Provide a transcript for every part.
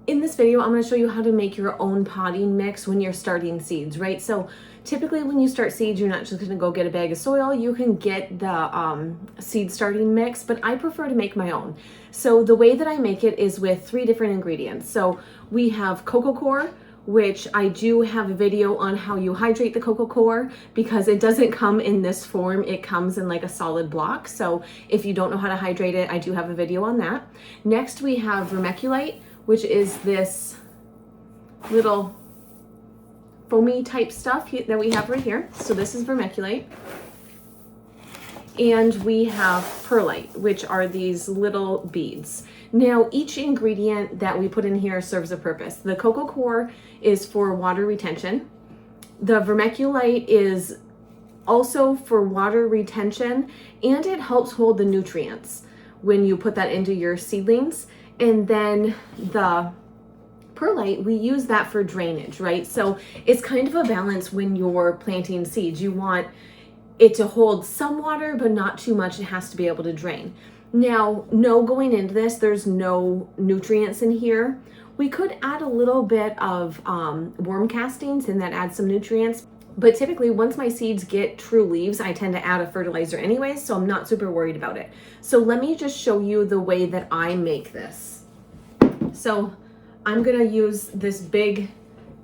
In this video, I'm going to show you how to make your own potting mix when you're starting seeds, right? So typically when you start seeds, you're not just going to go get a bag of soil. You can get the seed starting mix, but I prefer to make my own. So the way that I make it is with 3 different ingredients. So we have coco coir, which I do have a video on how you hydrate the coco coir because it doesn't come in this form. It comes in like a solid block. So if you don't know how to hydrate it, I do have a video on that. Next, we have vermiculite, which is this little foamy type stuff that we have right here. So this is vermiculite. And we have perlite, which are these little beads. Now, each ingredient that we put in here serves a purpose. The coco coir is for water retention. The vermiculite is also for water retention, and it helps hold the nutrients when you put that into your seedlings. And then the perlite, we use that for drainage, right? So it's kind of a balance when you're planting seeds. You want it to hold some water, but not too much. It has to be able to drain. Now, no, going into this, there's no nutrients in here. We could add a little bit of worm castings, and that adds some nutrients. But typically, once my seeds get true leaves, I tend to add a fertilizer anyways, so I'm not super worried about it. So let me just show you the way that I make this. So I'm gonna use this big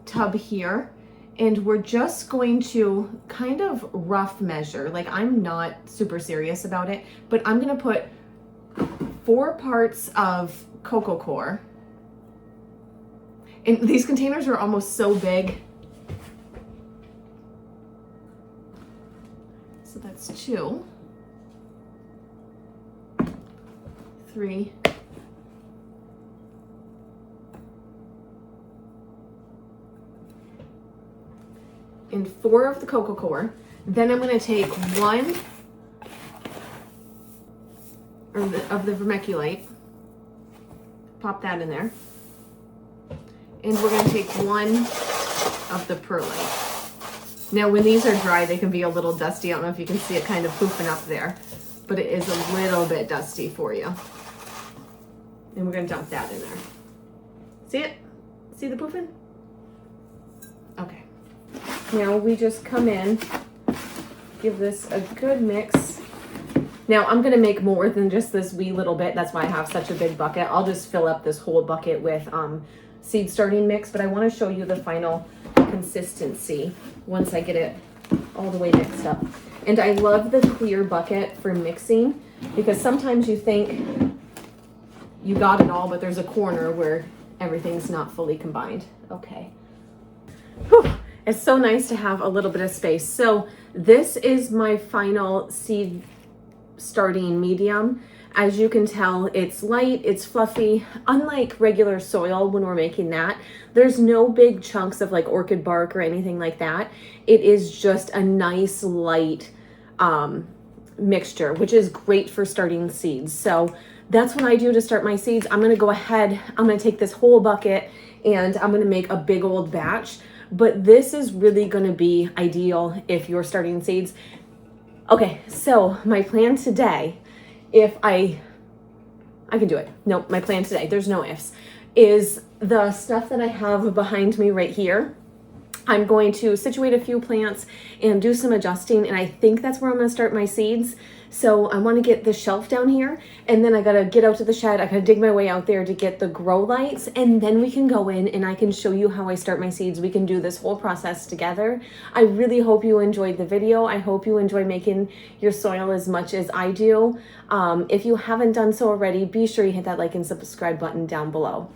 tub here, and we're just going to kind of rough measure. Like, I'm not super serious about it, but I'm gonna put 4 parts of coco coir. And these containers are almost so big. So that's 2, 3, and 4 of the coco coir. Then I'm going to take 1 of the vermiculite, pop that in there, and we're going to take 1 of the perlite. Now, when these are dry, they can be a little dusty. I don't know if you can see it kind of poofing up there, but it is a little bit dusty for you. And we're going to dump that in there. See it? See the poofing? Okay. Now we just come in, give this a good mix. Now I'm gonna make more than just this wee little bit. That's why I have such a big bucket. I'll just fill up this whole bucket with seed starting mix, but I wanna show you the final consistency once I get it all the way mixed up. And I love the clear bucket for mixing because sometimes you think you got it all, but there's a corner where everything's not fully combined. Okay. Whew. It's so nice to have a little bit of space. So this is my final seed starting medium. As you can tell, it's light, it's fluffy. Unlike regular soil, when we're making that, there's no big chunks of like orchid bark or anything like that. It is just a nice light mixture, which is great for starting seeds. So that's what I do to start my seeds. I'm gonna go ahead, I'm gonna take this whole bucket and I'm gonna make a big old batch. But this is really going to be ideal if you're starting seeds. Okay, so my plan today, if I can do it. No, my plan today, there's no ifs, is the stuff that I have behind me right here. I'm going to situate a few plants and do some adjusting, and I think that's where I'm going to start my seeds. So I want to get the shelf down here, and then I got to get out to the shed. I got to dig my way out there to get the grow lights, and then we can go in and I can show you how I start my seeds. We can do this whole process together. I really hope you enjoyed the video. I hope you enjoy making your soil as much as I do. If you haven't done so already, be sure you hit that like and subscribe button down below.